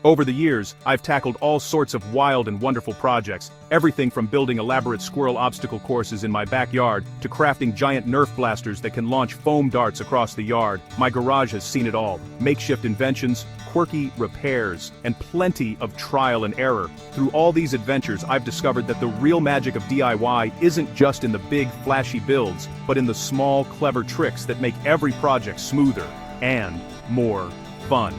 Over the years, I've tackled all sorts of wild and wonderful projects, everything from building elaborate squirrel obstacle courses in my backyard to crafting giant Nerf blasters that can launch foam darts across the yard. My garage has seen it all: makeshift inventions, quirky repairs, and plenty of trial and error. Through all these adventures, I've discovered that the real magic of DIY isn't just in the big, flashy builds, but in the small, clever tricks that make every project smoother and more fun.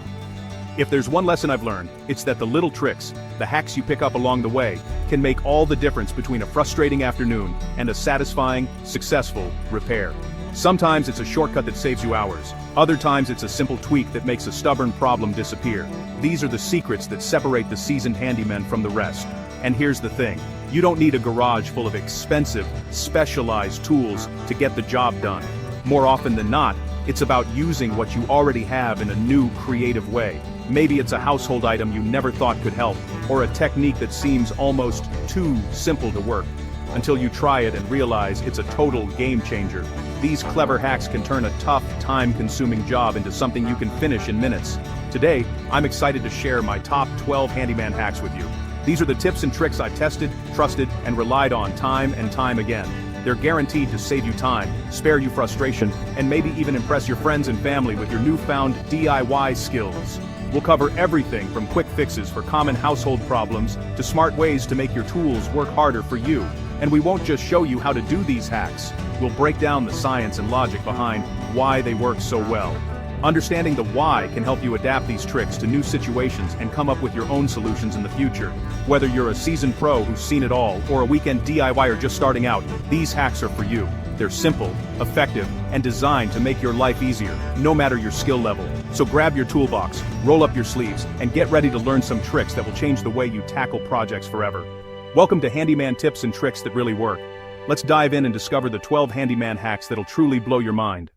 If there's one lesson I've learned, it's that the little tricks, the hacks you pick up along the way, can make all the difference between a frustrating afternoon and a satisfying, successful repair. Sometimes it's a shortcut that saves you hours. Other times it's a simple tweak that makes a stubborn problem disappear. These are the secrets that separate the seasoned handyman from the rest. And here's the thing: you don't need a garage full of expensive, specialized tools to get the job done. More often than not, it's about using what you already have in a new, creative way. Maybe it's a household item you never thought could help, or a technique that seems almost too simple to work, until you try it and realize it's a total game changer. These clever hacks can turn a tough, time-consuming job into something you can finish in minutes. Today, I'm excited to share my top 12 handyman hacks with you. These are the tips and tricks I've tested, trusted, and relied on time and time again. They're guaranteed to save you time, spare you frustration, and maybe even impress your friends and family with your newfound DIY skills. We'll cover everything from quick fixes for common household problems to smart ways to make your tools work harder for you. And we won't just show you how to do these hacks. We'll break down the science and logic behind why they work so well. Understanding the why can help you adapt these tricks to new situations and come up with your own solutions in the future. Whether you're a seasoned pro who's seen it all, or a weekend DIYer just starting out, these hacks are for you. They're simple, effective, and designed to make your life easier, no matter your skill level. So grab your toolbox, roll up your sleeves, and get ready to learn some tricks that will change the way you tackle projects forever. Welcome to Handyman Tips and Tricks That Really Work. Let's dive in and discover the 12 handyman hacks that'll truly blow your mind.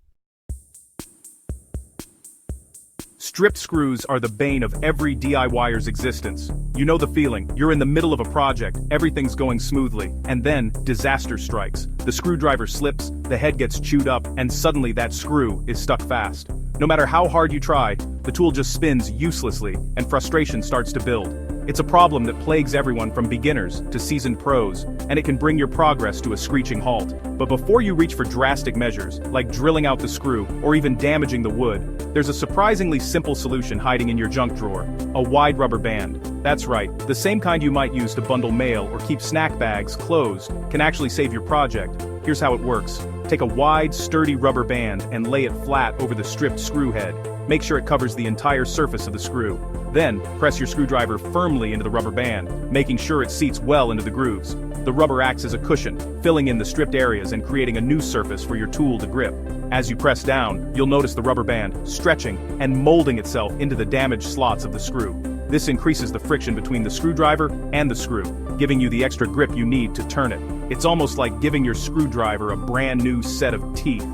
Stripped screws are the bane of every DIYer's existence. You know the feeling: you're in the middle of a project, everything's going smoothly, and then disaster strikes. The screwdriver slips, the head gets chewed up, and suddenly that screw is stuck fast. No matter how hard you try, the tool just spins uselessly, and frustration starts to build. It's a problem that plagues everyone from beginners to seasoned pros, and it can bring your progress to a screeching halt. But before you reach for drastic measures, like drilling out the screw or even damaging the wood, there's a surprisingly simple solution hiding in your junk drawer: a wide rubber band. That's right, the same kind you might use to bundle mail or keep snack bags closed can actually save your project. Here's how it works. Take a wide, sturdy rubber band and lay it flat over the stripped screw head. Make sure it covers the entire surface of the screw. Then, press your screwdriver firmly into the rubber band, making sure it seats well into the grooves. The rubber acts as a cushion, filling in the stripped areas and creating a new surface for your tool to grip. As you press down, you'll notice the rubber band stretching and molding itself into the damaged slots of the screw. This increases the friction between the screwdriver and the screw, giving you the extra grip you need to turn it. It's almost like giving your screwdriver a brand new set of teeth.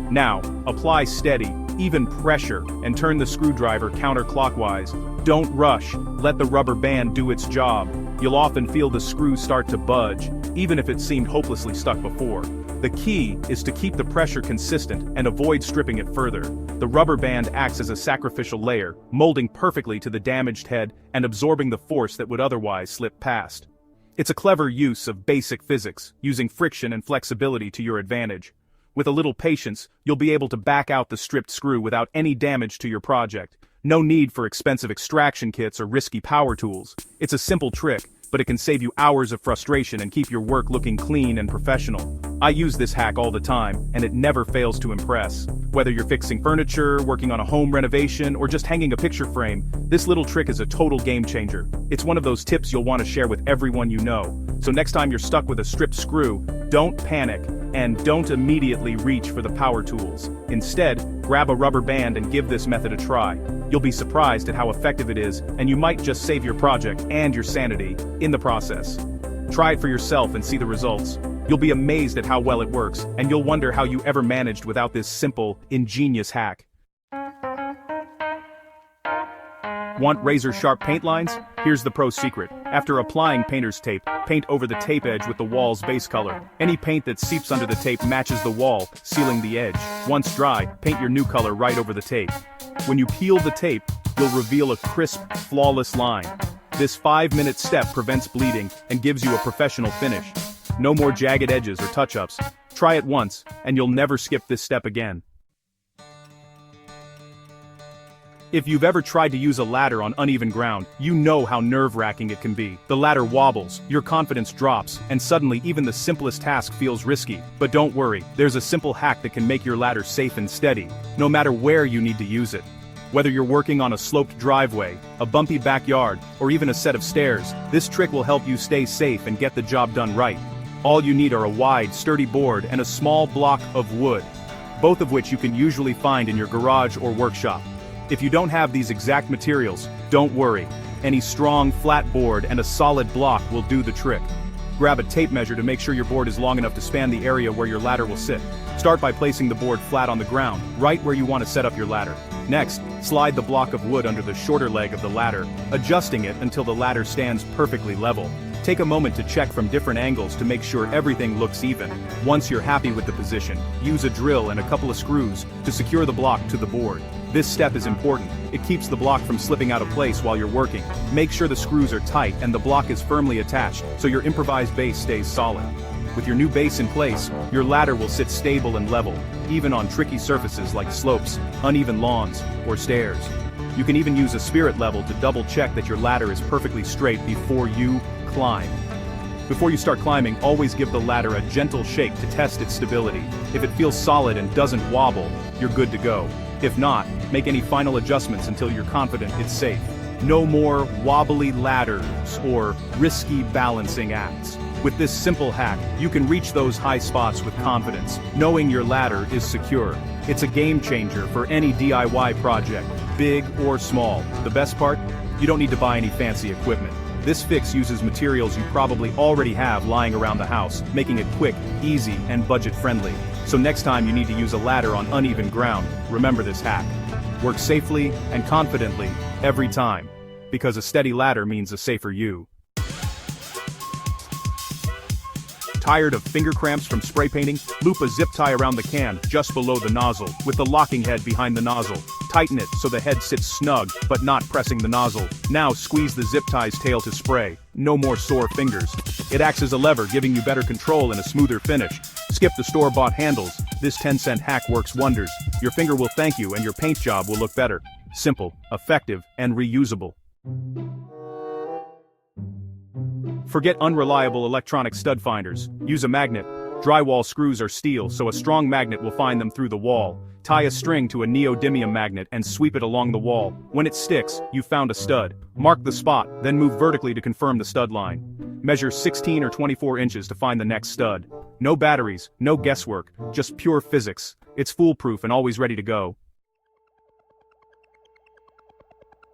Now, apply steady, even pressure, and turn the screwdriver counterclockwise. Don't rush, let the rubber band do its job. You'll often feel the screw start to budge, even if it seemed hopelessly stuck before. The key is to keep the pressure consistent and avoid stripping it further. The rubber band acts as a sacrificial layer, molding perfectly to the damaged head and absorbing the force that would otherwise slip past. It's a clever use of basic physics, using friction and flexibility to your advantage. With a little patience, you'll be able to back out the stripped screw without any damage to your project. No need for expensive extraction kits or risky power tools. It's a simple trick, but it can save you hours of frustration and keep your work looking clean and professional. I use this hack all the time, and it never fails to impress. Whether you're fixing furniture, working on a home renovation, or just hanging a picture frame, this little trick is a total game changer. It's one of those tips you'll want to share with everyone you know. So next time you're stuck with a stripped screw, don't panic, and don't immediately reach for the power tools. Instead, grab a rubber band and give this method a try. You'll be surprised at how effective it is, and you might just save your project and your sanity in the process. Try it for yourself and see the results. You'll be amazed at how well it works, and you'll wonder how you ever managed without this simple, ingenious hack. Want razor-sharp paint lines? Here's the pro secret. After applying painter's tape, paint over the tape edge with the wall's base color. Any paint that seeps under the tape matches the wall, sealing the edge. Once dry, paint your new color right over the tape. When you peel the tape, you'll reveal a crisp, flawless line. This 5-minute step prevents bleeding and gives you a professional finish. No more jagged edges or touch-ups. Try it once, and you'll never skip this step again. If you've ever tried to use a ladder on uneven ground, you know how nerve-wracking it can be. The ladder wobbles, your confidence drops, and suddenly even the simplest task feels risky. But don't worry, there's a simple hack that can make your ladder safe and steady, no matter where you need to use it. Whether you're working on a sloped driveway, a bumpy backyard, or even a set of stairs, this trick will help you stay safe and get the job done right. All you need are a wide, sturdy board and a small block of wood, both of which you can usually find in your garage or workshop. If you don't have these exact materials, don't worry. Any strong, flat board and a solid block will do the trick. Grab a tape measure to make sure your board is long enough to span the area where your ladder will sit. Start by placing the board flat on the ground, right where you want to set up your ladder. Next, slide the block of wood under the shorter leg of the ladder, adjusting it until the ladder stands perfectly level. Take a moment to check from different angles to make sure everything looks even. Once you're happy with the position, use a drill and a couple of screws to secure the block to the board. This step is important. It keeps the block from slipping out of place while you're working. Make sure the screws are tight and the block is firmly attached, so your improvised base stays solid. With your new base in place, your ladder will sit stable and level, even on tricky surfaces like slopes, uneven lawns, or stairs. You can even use a spirit level to double-check that your ladder is perfectly straight before you climb. Before you start climbing, always give the ladder a gentle shake to test its stability. If it feels solid and doesn't wobble, you're good to go. If not, make any final adjustments until you're confident it's safe. No more wobbly ladders or risky balancing acts. With this simple hack, you can reach those high spots with confidence, knowing your ladder is secure. It's a game changer for any DIY project, big or small. The best part? You don't need to buy any fancy equipment. This fix uses materials you probably already have lying around the house, making it quick, easy, and budget-friendly. So next time you need to use a ladder on uneven ground, remember this hack. Work safely and confidently every time, because a steady ladder means a safer you. Tired of finger cramps from spray painting? Loop a zip tie around the can just below the nozzle, with the locking head behind the nozzle. Tighten it so the head sits snug, but not pressing the nozzle. Now squeeze the zip tie's tail to spray. No more sore fingers. It acts as a lever, giving you better control and a smoother finish. Skip the store-bought handles. This 10-cent hack works wonders. Your finger will thank you and your paint job will look better. Simple, effective, and reusable. Forget unreliable electronic stud finders. Use a magnet. Drywall screws are steel, so a strong magnet will find them through the wall. Tie a string to a neodymium magnet and sweep it along the wall. When it sticks, you've found a stud. Mark the spot, then move vertically to confirm the stud line. Measure 16 or 24 inches to find the next stud. No batteries, no guesswork, just pure physics. It's foolproof and always ready to go.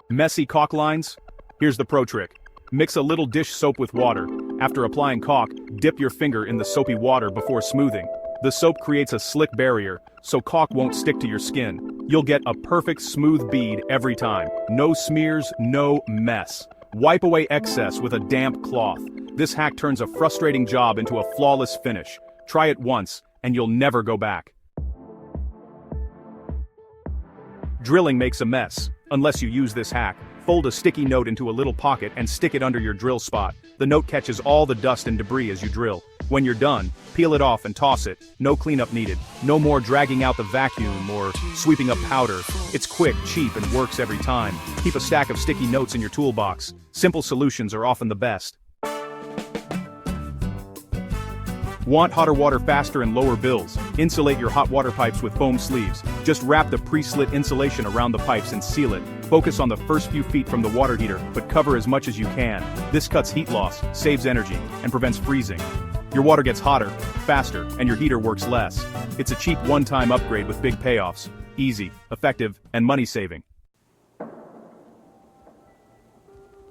Messy caulk lines? Here's the pro trick. Mix a little dish soap with water. After applying caulk, dip your finger in the soapy water before smoothing. The soap creates a slick barrier, so caulk won't stick to your skin. You'll get a perfect smooth bead every time. No smears, no mess. Wipe away excess with a damp cloth. This hack turns a frustrating job into a flawless finish. Try it once, and you'll never go back. Drilling makes a mess. Unless you use this hack, fold a sticky note into a little pocket and stick it under your drill spot. The note catches all the dust and debris as you drill. When you're done, peel it off and toss it. No cleanup needed. No more dragging out the vacuum or sweeping up powder. It's quick, cheap, and works every time. Keep a stack of sticky notes in your toolbox. Simple solutions are often the best. Want hotter water faster and lower bills? Insulate your hot water pipes with foam sleeves. Just wrap the pre-slit insulation around the pipes and seal it. Focus on the first few feet from the water heater, but cover as much as you can. This cuts heat loss, saves energy, and prevents freezing. Your water gets hotter, faster, and your heater works less. It's a cheap one-time upgrade with big payoffs. Easy, effective, and money-saving.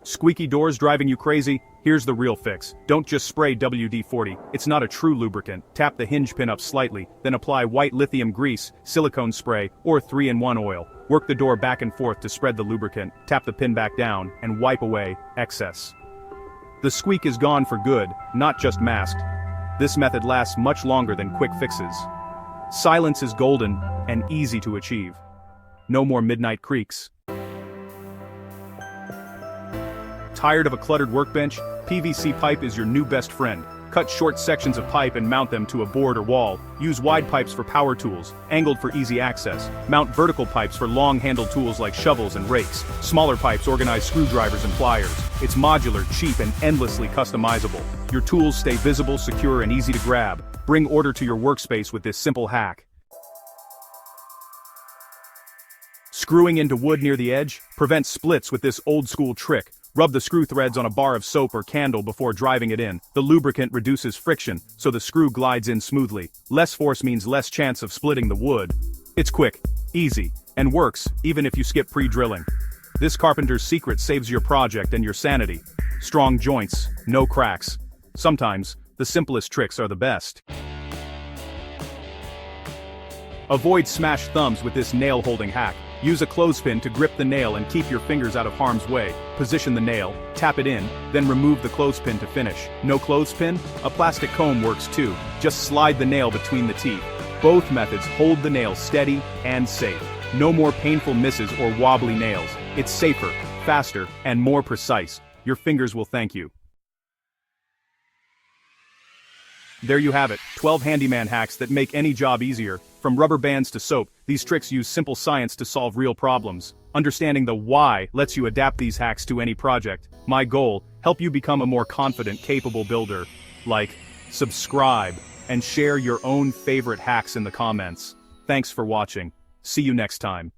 Squeaky doors driving you crazy? Here's the real fix. Don't just spray WD-40, it's not a true lubricant. Tap the hinge pin up slightly, then apply white lithium grease, silicone spray, or 3-in-1 oil. Work the door back and forth to spread the lubricant, tap the pin back down, and wipe away excess. The squeak is gone for good, not just masked. This method lasts much longer than quick fixes. Silence is golden and easy to achieve. No more midnight creaks. Tired of a cluttered workbench? PVC pipe is your new best friend. Cut short sections of pipe and mount them to a board or wall. Use wide pipes for power tools, angled for easy access. Mount vertical pipes for long-handled tools like shovels and rakes. Smaller pipes organize screwdrivers and pliers. It's modular, cheap, and endlessly customizable. Your tools stay visible, secure, and easy to grab. Bring order to your workspace with this simple hack. Screwing into wood near the edge? Prevent splits with this old-school trick. Rub the screw threads on a bar of soap or candle before driving it in. The lubricant reduces friction, so the screw glides in smoothly. Less force means less chance of splitting the wood. It's quick, easy, and works, even if you skip pre-drilling. This carpenter's secret saves your project and your sanity. Strong joints, no cracks. Sometimes, the simplest tricks are the best. Avoid smashed thumbs with this nail-holding hack. Use a clothespin to grip the nail and keep your fingers out of harm's way. Position the nail, tap it in, then remove the clothespin to finish. No clothespin? A plastic comb works too. Just slide the nail between the teeth. Both methods hold the nail steady and safe. No more painful misses or wobbly nails. It's safer, faster, and more precise. Your fingers will thank you. There you have it, 12 handyman hacks that make any job easier. From rubber bands to soap, these tricks use simple science to solve real problems. Understanding the why lets you adapt these hacks to any project. My goal, help you become a more confident, capable builder. Like, subscribe, and share your own favorite hacks in the comments. Thanks for watching. See you next time.